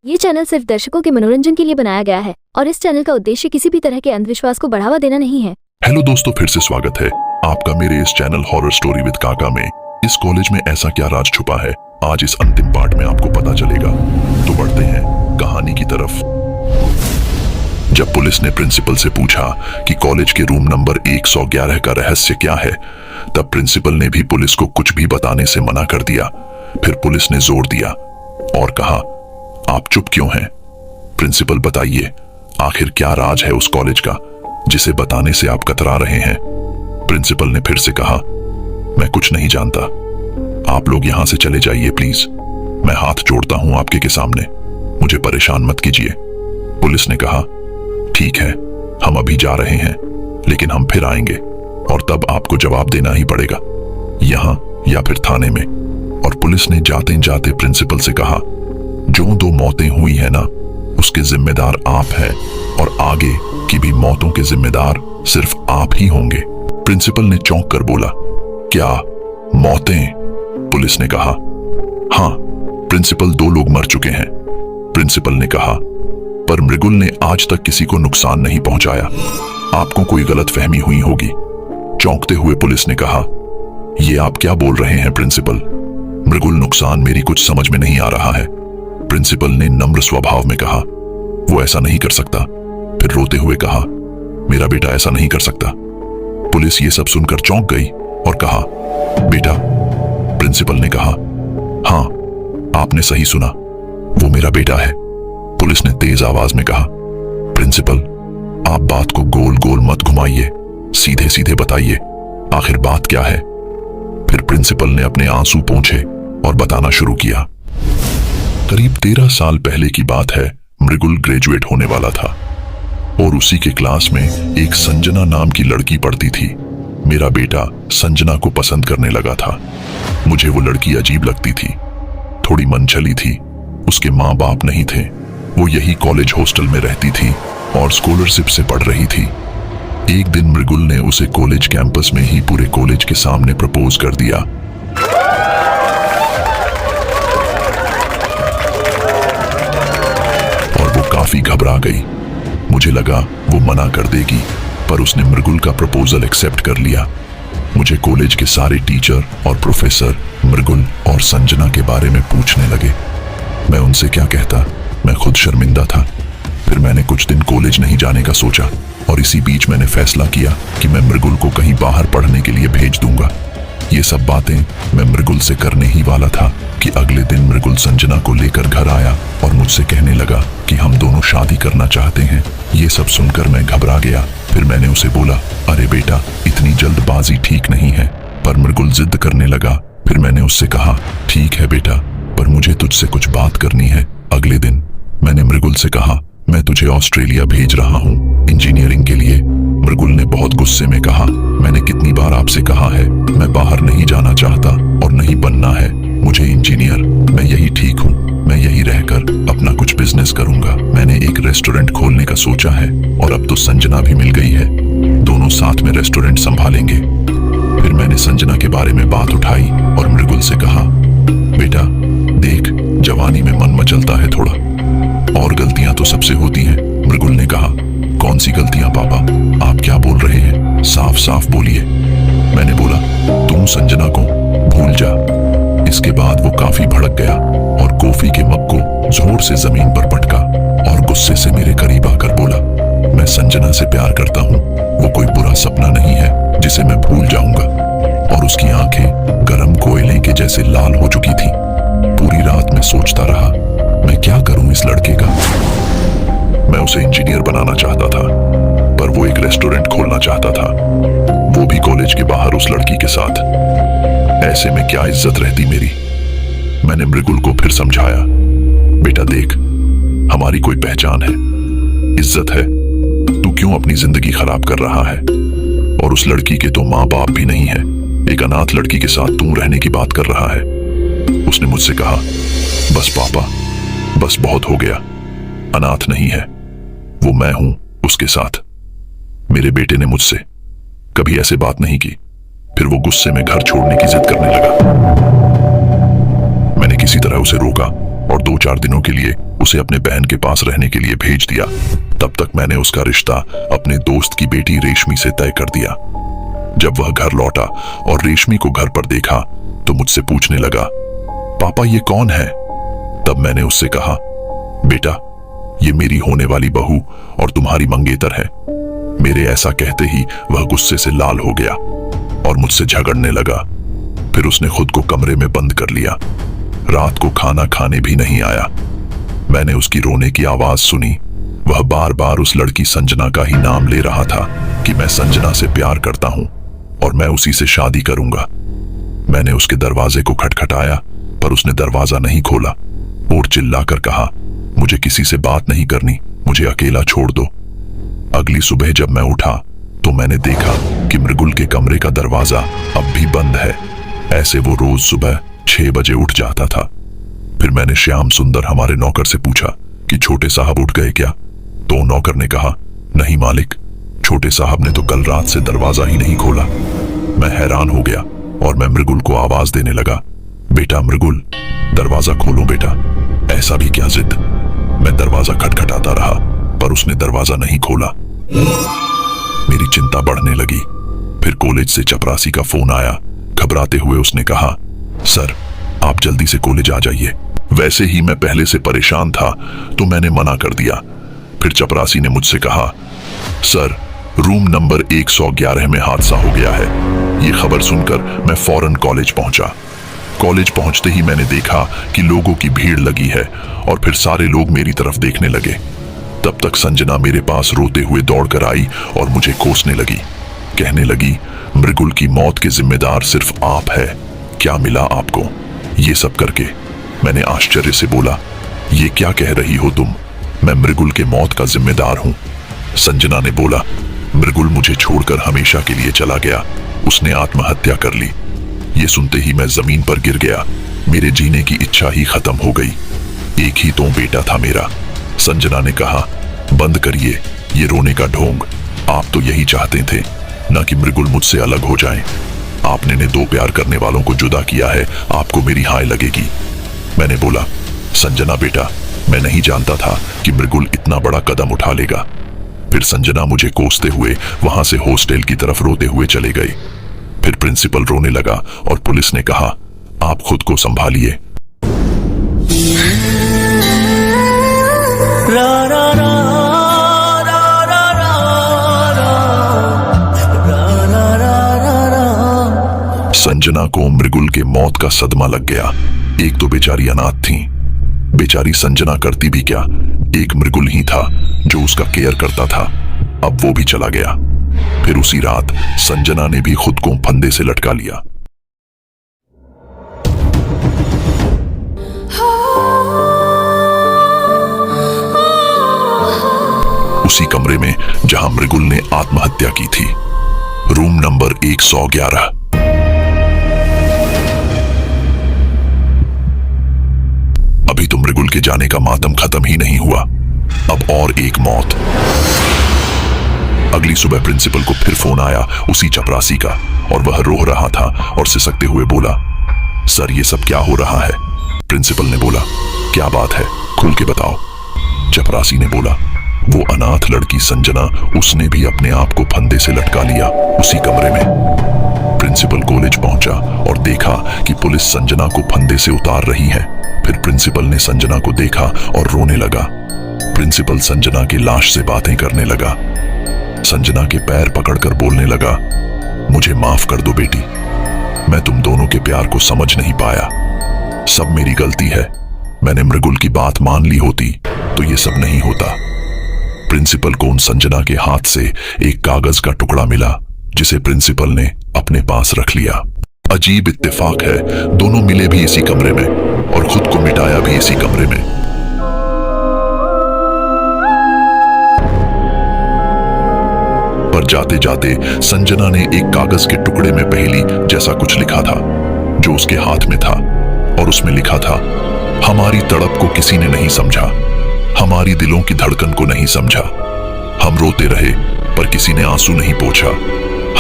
ये चैनल सिर्फ दर्शकों के मनोरंजन के लिए बनाया गया है और इस चैनल का उद्देश्य किसी भी तरह के अंधविश्वास को बढ़ावा देना नहीं है। हेलो दोस्तों, फिर से स्वागत है आपका मेरे इस चैनल हॉरर स्टोरी विद काका में। इस कॉलेज में ऐसा क्या राज छुपा है, आज इस अंतिम पार्ट में आपको पता चलेगा। तो बढ़ते हैं कहानी की तरफ। जब पुलिस ने प्रिंसिपल से पूछा कि कॉलेज के रूम नंबर 111 का रहस्य क्या है, तब प्रिंसिपल ने भी पुलिस को कुछ भी बताने से मना कर दिया। फिर पुलिस ने जोर दिया और कहा, आप चुप क्यों हैं? प्रिंसिपल बताइए, आखिर क्या राज है उस कॉलेज का जिसे बताने से आप कतरा रहे हैं? प्रिंसिपल ने फिर से कहा, मैं कुछ नहीं जानता, आप लोग यहां से चले जाइए प्लीज। मैं हाथ जोड़ता हूं आपके के सामने, मुझे परेशान मत कीजिए। पुलिस ने कहा, ठीक है, हम अभी जा रहे हैं, लेकिन हम फिर आएंगे और तब आपको जवाब देना ही पड़ेगा, यहां या फिर थाने में। और पुलिस ने जाते जाते प्रिंसिपल से कहा, जो 2 मौतें हुई है ना, उसके जिम्मेदार आप हैं और आगे की भी मौतों के जिम्मेदार सिर्फ आप ही होंगे। प्रिंसिपल ने चौंक कर बोला, क्या मौतें? पुलिस ने कहा, हाँ प्रिंसिपल, 2 लोग मर चुके हैं। प्रिंसिपल ने कहा, पर मृगुल ने आज तक किसी को नुकसान नहीं पहुंचाया, आपको कोई गलतफहमी हुई होगी। चौंकते हुए पुलिस ने कहा, ये आप क्या बोल रहे हैं प्रिंसिपल? मृगुल नुकसान मेरी कुछ समझ में नहीं आ रहा है। प्रिंसिपल ने नम्र स्वभाव में कहा, वो ऐसा नहीं कर सकता। फिर रोते हुए कहा, मेरा बेटा ऐसा नहीं कर सकता। पुलिस ये सब सुनकर चौंक गई और कहा, बेटा? प्रिंसिपल ने कहा, हाँ आपने सही सुना, वो मेरा बेटा है। पुलिस ने तेज आवाज में कहा, प्रिंसिपल आप बात को गोल गोल मत घुमाइए, सीधे सीधे बताइए, आखिर बात क्या है? फिर प्रिंसिपल ने अपने आंसू पोंछे और बताना शुरू किया। करीब 13 साल पहले की बात है। मृगुल ग्रेजुएट होने वाला था और उसी के क्लास में एक संजना नाम की लड़की पढ़ती थी। मेरा बेटा संजना को पसंद करने लगा था। मुझे वो लड़की अजीब लगती थी, थोड़ी मनचली थी। उसके माँ बाप नहीं थे, वो यही कॉलेज हॉस्टल में रहती थी और स्कॉलरशिप से पढ़ रही थी। एक दिन मृगुल ने उसे कॉलेज कैंपस में ही पूरे कॉलेज के सामने प्रपोज कर दिया। काफी घबरा गई। मुझे लगा वो मना कर देगी, पर उसने मृगुल का प्रपोजल एक्सेप्ट कर लिया। मुझे कॉलेज के सारे टीचर और प्रोफेसर मृगुल और संजना के बारे में पूछने लगे। मैं उनसे क्या कहता, मैं खुद शर्मिंदा था। फिर मैंने कुछ दिन कॉलेज नहीं जाने का सोचा और इसी बीच मैंने फैसला किया कि मैं मृगुल को कहीं बाहर पढ़ने के लिए भेज दूंगा। ये सब बातें मैं मृगुल से करने ही वाला था कि अगले दिन मृगुल संजना को लेकर घर आया और मुझसे कहने लगा कि हम दोनों शादी करना चाहते हैं। ये सब सुनकर मैं घबरा गया। फिर मैंने उसे बोला, अरे बेटा, इतनी जल्दबाजी ठीक नहीं है। पर मृगुल जिद करने लगा। फिर मैंने उससे कहा, ठीक है बेटा, पर मुझे तुझसे कुछ बात करनी है। अगले दिन मैंने मृगुल से कहा, मैं तुझे ऑस्ट्रेलिया भेज रहा हूँ इंजीनियरिंग के लिए। मृगुल ने बहुत गुस्से में कहा, मैंने कितनी बार आपसे कहा है, मैं बाहर नहीं जाना चाहता और नहीं बनना है मुझे इंजीनियर। मैं यही ठीक हूँ, मैं यही रहकर अपना कुछ बिजनेस करूंगा। मैंने एक रेस्टोरेंट खोलने का सोचा है और अब तो संजना भी मिल गई है, दोनों साथ में रेस्टोरेंट संभालेंगे। फिर मैंने संजना के बारे में बात उठाई और मृगुल से कहा, बेटा देख, जवानी में मन मचलता है थोड़ा, और गलतियां तो सबसे होती हैं। मृगुल ने कहा, कौन सी गलतियां पापा, आप क्या बोल रहे हैं, साफ साफ बोलिए। मैंने बोला, तुम संजना को भूल जा। इसके बाद वो काफी भड़क गया और कॉफी के मग को जोर से जमीन पर पटका और गुस्से से मेरे करीब आकर बोला, मैं संजना से प्यार करता हूँ, वो कोई बुरा सपना नहीं है जिसे मैं भूल जाऊंगा। और उसकी आंखें गर्म कोयले के जैसे लाल हो चुकी थी। पूरी रात मैं सोचता रहा, मैं क्या करूं इस लड़के का। मैं उसे इंजीनियर बनाना चाहता था, पर वो एक रेस्टोरेंट खोलना चाहता था, वो भी कॉलेज के बाहर उस लड़की के साथ। ऐसे में क्या इज्जत रहती मेरी। मैंने मृगुल को फिर समझाया, बेटा देख, हमारी कोई पहचान है, इज्जत है, तू क्यों अपनी जिंदगी खराब कर रहा है? और उस लड़की के तो माँ बाप भी नहीं है, एक अनाथ लड़की के साथ तू रहने की बात कर रहा है। उसने मुझसे कहा, बस पापा, बस बहुत हो गया, अनाथ नहीं है, वो मैं हूं उसके साथ। मेरे बेटे ने मुझसे कभी ऐसे बात नहीं की। फिर वो गुस्से में घर छोड़ने की जिद करने लगा। मैंने किसी तरह उसे रोका और 2-4 दिनों के लिए उसे अपने बहन के पास रहने के लिए भेज दिया। तब तक मैंने उसका रिश्ता अपने दोस्त की बेटी रेशमी से तय कर दिया। जब वह घर लौटा और रेशमी को घर पर देखा तो मुझसे पूछने लगा, पापा ये कौन है? तब मैंने उससे कहा, बेटा ये मेरी होने वाली बहू और तुम्हारी मंगेतर है। मेरे ऐसा कहते ही वह गुस्से से लाल हो गया और मुझसे झगड़ने लगा। फिर उसने खुद को कमरे में बंद कर लिया। रात को खाना खाने भी नहीं आया। मैंने उसकी रोने की आवाज सुनी। वह बार बार उस लड़की संजना का ही नाम ले रहा था कि मैं संजना से प्यार करता हूं और मैं उसी से शादी करूंगा। मैंने उसके दरवाजे को खटखटाया पर उसने दरवाजा नहीं खोला और चिल्लाकर कहा, मुझे किसी से बात नहीं करनी, मुझे अकेला छोड़ दो। अगली सुबह जब मैं उठा तो मैंने देखा कि मृगुल के कमरे का दरवाजा अब भी बंद है। ऐसे वो रोज सुबह 6 बजे उठ जाता था। फिर मैंने श्याम सुंदर हमारे नौकर से पूछा कि छोटे साहब उठ गए क्या? तो नौकर ने कहा, नहीं मालिक, छोटे साहब ने तो कल रात से दरवाजा ही नहीं खोला। मैं हैरान हो गया और मैं मृगुल को आवाज देने लगा, बेटा मृगुल, दरवाजा खोलो बेटा। ऐसा भी क्या जिद? मैं दरवाजा खटखटाता रहा पर उसने दरवाजा नहीं खोला। मेरी चिंता बढ़ने लगी। फिर कॉलेज से चपरासी का फोन आया। घबराते हुए उसने कहा, सर आप जल्दी से कॉलेज आ जाइए। वैसे ही मैं पहले से परेशान था तो मैंने मना कर दिया। फिर चपरासी ने मुझसे कहा, सर रूम नंबर 111 में हादसा हो गया है। ये खबर सुनकर मैं फौरन कॉलेज पहुंचा। कॉलेज पहुंचते ही मैंने देखा कि लोगों की भीड़ लगी है और फिर सारे लोग मेरी तरफ देखने लगे। तब तक संजना मेरे पास रोते हुए दौड़कर आई और मुझे कोसने लगी। कहने लगी, मृगुल की मौत के जिम्मेदार सिर्फ आप है। क्या मिला आपको ये सब करके? मैंने आश्चर्य से बोला, ये क्या कह रही हो तुम? मैं मृगुल के मौत का जिम्मेदार हूं। संजना ने बोला, मृगुल मुझे छोड़कर हमेशा के लिए चला गया। उसने आत्महत्या कर ली। ये सुनते ही मैं जमीन पर गिर गया। मेरे जीने की इच्छा ही खत्म हो गई। एक ही तो बेटा था मेरा। संजना ने कहा, बंद करिए ये रोने का ढोंग। आप तो यही चाहते थे ना कि मृगुल मुझसे अलग हो जाए। आपने ने 2 प्यार करने वालों को जुदा किया है, आपको मेरी हाय लगेगी। मैंने बोला, संजना बेटा, मैं नहीं जानता था कि मृगुल इतना बड़ा कदम उठा लेगा। फिर संजना मुझे कोसते हुए वहां से हॉस्टल की तरफ रोते हुए चले गए। फिर प्रिंसिपल रोने लगा और पुलिस ने कहा, आप खुद को संभालिए। संजना को मृगुल के मौत का सदमा लग गया। एक तो बेचारी अनाथ थी। बेचारी संजना करती भी क्या, एक मृगुल ही था जो उसका केयर करता था। अब वो भी चला गया। फिर उसी रात संजना ने भी खुद को फंदे से लटका लिया। उसी कमरे में जहां मृगुल ने आत्महत्या की थी, रूम नंबर 111। अभी तो मृगुल के जाने का मातम खत्म ही नहीं हुआ, अब और एक मौत। अगली सुबह प्रिंसिपल को फिर फोन आया उसी चपरासी का और वह रो रहा था और सिसकते हुए बोला, सर ये सब क्या हो रहा है? प्रिंसिपल ने बोला, क्या बात है, खुल के बताओ। चपरासी ने बोला, वो अनाथ लड़की संजना, उसने भी अपने आप को फंदे से लटका लिया उसी कमरे में। प्रिंसिपल कॉलेज पहुंचा और देखा कि पुलिस संजना को फंदे से उतार रही है। फिर प्रिंसिपल ने संजना को देखा और रोने लगा। प्रिंसिपल संजना की लाश से बातें करने लगा। संजना के पैर पकड़कर बोलने लगा, मुझे माफ कर दो बेटी, मैं तुम दोनों के प्यार को समझ नहीं पाया। सब मेरी गलती है। मैंने मृगुल की बात मान ली होती तो ये सब नहीं होता। प्रिंसिपल को उन संजना के हाथ से एक कागज का टुकड़ा मिला जिसे प्रिंसिपल ने अपने पास रख लिया। अजीब इत्तेफाक है, दोनों मिले भी इसी कमरे में और खुद को मिटाया भी इसी कमरे में। पर जाते जाते संजना ने एक कागज के टुकड़े में पहेली जैसा कुछ लिखा था जो उसके हाथ में था और उसमें लिखा था, हमारी तड़प को किसी ने नहीं समझा, हमारी दिलों की धड़कन को नहीं समझा। हम रोते रहे पर किसी ने आंसू नहीं पोंछा।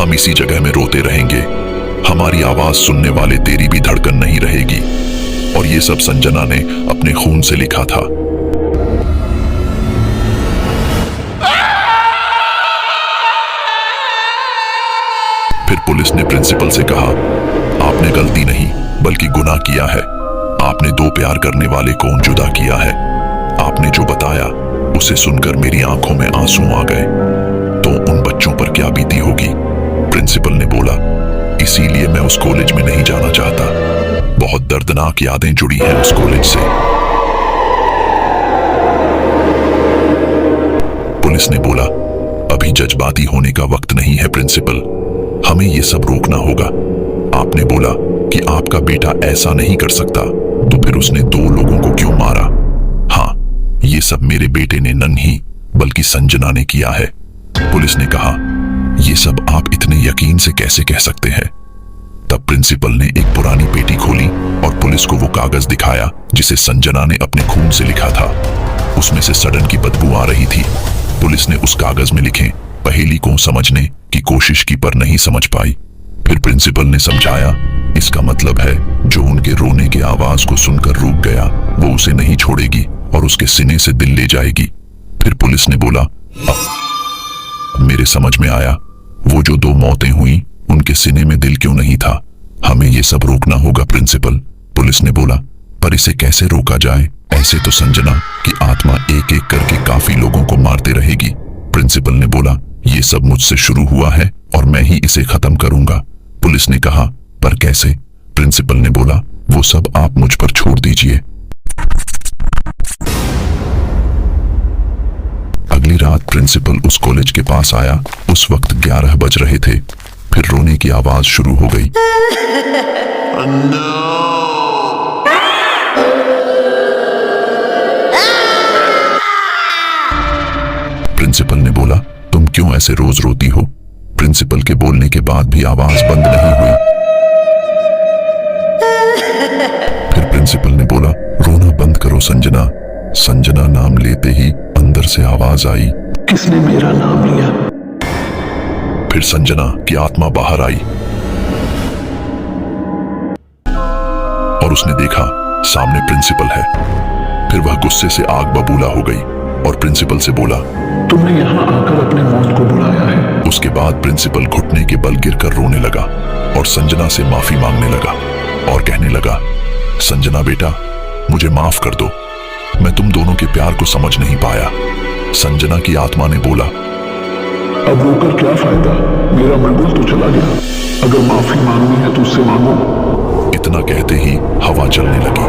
हम इसी जगह में रोते रहेंगे। हमारी आवाज सुनने वाले तेरी भी धड़कन नहीं रहेगी। और ये सब संजना ने अपने खून से लिखा था। फिर पुलिस ने प्रिंसिपल से कहा, आपने गलती नहीं बल्कि गुनाह किया है। आपने दो प्यार करने वाले को जुदा किया है। आपने जो बताया उसे सुनकर मेरी आंखों में आंसू आ गए। तो उन बच्चों पर क्या बीती होगी? प्रिंसिपल ने बोला, इसीलिए मैं उस कॉलेज में नहीं जाना चाहता। बहुत दर्दनाक यादें जुड़ी हैं उस कॉलेज से। पुलिस ने बोला, अभी जज्बाती होने का वक्त नहीं है प्रिंसिपल, हमें ये सब रोकना होगा। आपने बोला कि आपका बेटा ऐसा नहीं कर सकता, तो फिर उसने दो लोगों को क्यों मारा? हाँ, ये सब मेरे बेटे ने नहीं बल्कि संजना ने किया है। पुलिस ने कहा, ये सब आप इतने यकीन से कैसे कह सकते हैं? तब प्रिंसिपल ने एक पुरानी पेटी खोली और पुलिस को वो कागज दिखाया जिसे संजना ने अपने खून से लिखा था। उसमें से सड़न की बदबू आ रही थी। पुलिस ने उस कागज में लिखे पहेली को समझने की कोशिश की पर नहीं समझ पाई। फिर प्रिंसिपल ने समझाया, इसका मतलब है जो उनके रोने की आवाज को सुनकर रुक गया वो उसे नहीं छोड़ेगी और उसके सीने से दिल ले जाएगी। फिर पुलिस ने बोला, अब मेरे समझ में आया, वो जो दो मौतें हुई उनके सीने में दिल क्यों नहीं था। हमें ये सब रोकना होगा प्रिंसिपल। पुलिस ने बोला, पर इसे कैसे रोका जाए? ऐसे तो संजना की आत्मा एक एक करके काफी लोगों को मारते रहेगी। प्रिंसिपल ने बोला, ये सब मुझसे शुरू हुआ है और मैं ही इसे खत्म करूंगा। पुलिस ने कहा, पर कैसे? प्रिंसिपल ने बोला, वो सब आप मुझ पर छोड़ दीजिए। अगली रात प्रिंसिपल उस कॉलेज के पास आया। उस वक्त 11 बज रहे थे। फिर रोने की आवाज शुरू हो गई। प्रिंसिपल ने बोला, तुम क्यों ऐसे रोज रोती हो? प्रिंसिपल के बोलने के बाद भी आवाज बंद नहीं हुई। फिर प्रिंसिपल ने बोला, रोना बंद करो संजना। संजना नाम लेते ही अंदर से आवाज आई, किसने मेरा नाम लिया? फिर संजना की आत्मा बाहर आई और उसने देखा सामने प्रिंसिपल है। फिर वह गुस्से से आग बबूला हो गई और प्रिंसिपल से बोला, तुमने यहाँ आकर अपने मौत को बुलाया है। उसके बाद प्रिंसिपल घुटने के बल गिरकर रोने लगा और संजना से माफी मांगने लगा और कहने लगा, संजना बेटा, मुझे माफ कर दो, मैं तुम दोनों के प्यार को समझ नहीं पाया। संजना की आत्मा ने बोला, अब रोकर क्या फायदा? मेरा मृगुल तो चला गया। अगर माफी मांगनी है तो उससे मांगो। इतना कहते ही हवा चलने लगी।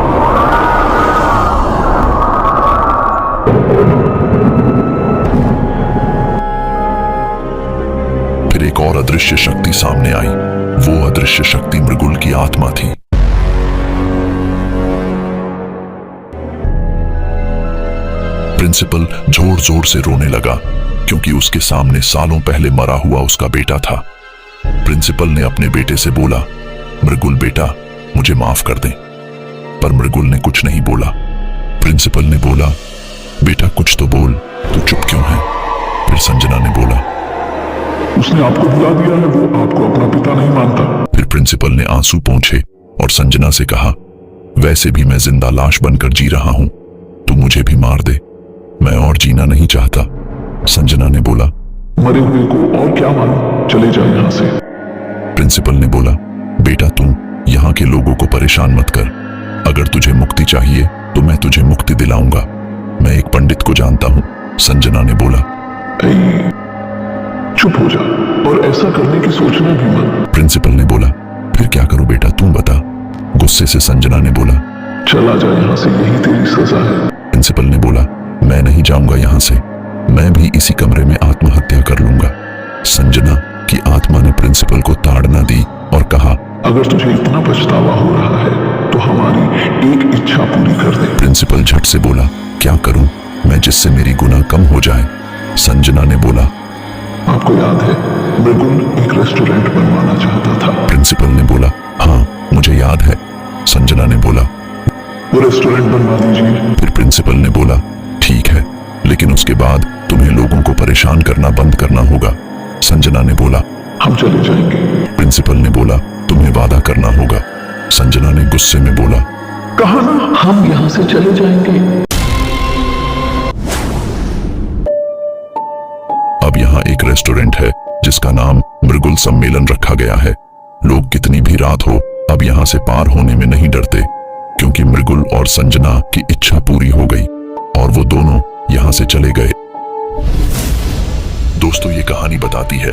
फिर एक और अदृश्य शक्ति सामने आई। वो अदृश्य शक्ति मृगुल की आत्मा थी। प्रिंसिपल जोर जोर से रोने लगा क्योंकि उसके सामने सालों पहले मरा हुआ उसका बेटा था। प्रिंसिपल ने अपने बेटे से बोला, मृगुल बेटा, मुझे माफ कर दे। पर मृगुल ने कुछ नहीं बोला। प्रिंसिपल ने बोला, बेटा कुछ तो बोल, तू चुप क्यों है? फिर संजना ने बोला, उसने आपको बुला दिया है, वो आपको अपना पिता नहीं मानता। फिर प्रिंसिपल ने आंसू पोंछे और संजना से कहा, वैसे भी मैं जिंदा लाश बनकर जी रहा हूं, तू मुझे भी मार दे, मैं और जीना नहीं चाहता। संजना ने बोला, मरे हुए को और क्या मालूम, चले जाओ यहां से। प्रिंसिपल ने बोला, बेटा तुम यहाँ के लोगों को परेशान मत कर। अगर तुझे मुक्ति चाहिए तो मैं तुझे मुक्ति दिलाऊंगा। मैं एक पंडित को जानता हूँ। संजना ने बोला, चुप हो जा और ऐसा करने की सोचना भी मत। प्रिंसिपल ने बोला, फिर क्या करूं बेटा, तू बता। गुस्से से संजना ने बोला, चला जा यहाँ से, यही तेरी सजा है। प्रिंसिपल ने बोला, मैं नहीं जाऊंगा यहाँ से, मैं भी इसी कमरे में आत्महत्या कर लूंगा। संजना की आत्मा ने प्रिंसिपल को ताड़ना दी और कहा, अगर तुझे इतना पछतावा हो रहा है तो हमारी एक इच्छा पूरी कर दे। प्रिंसिपल झट से बोला, क्या करूं मैं जिससे मेरी गुनाह कम हो जाए? संजना ने बोला, आपको याद है मृगुल एक रेस्टोरेंट बनवाना चाहता था। प्रिंसिपल ने बोला, हाँ मुझे याद है। संजना ने बोला, वो रेस्टोरेंट बनवा दीजिए। फिर प्रिंसिपल ने बोला, ठीक है, लेकिन उसके बाद तुम्हें लोगों को परेशान करना बंद करना होगा। संजना ने बोला, हम चले जाएंगे। प्रिंसिपल ने बोला, तुम्हें वादा करना होगा। संजना ने गुस्से में बोला। कहा ना हम यहाँ से चले जाएंगे। अब यहाँ एक रेस्टोरेंट है जिसका नाम मृगुल सम्मेलन रखा गया है। लोग कितनी भी रात हो अब यहाँ से पार होने में नहीं डरते, क्योंकि मृगुल और संजना की इच्छा पूरी हो गई और वो दोनों यहाँ से चले गए। दोस्तों, ये कहानी बताती है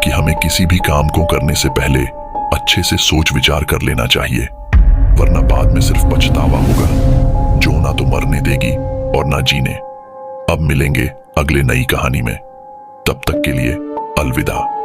कि हमें किसी भी काम को करने से पहले अच्छे से सोच विचार कर लेना चाहिए, वरना बाद में सिर्फ पछतावा होगा जो ना तो मरने देगी और ना जीने। अब मिलेंगे अगले नई कहानी में, तब तक के लिए अलविदा।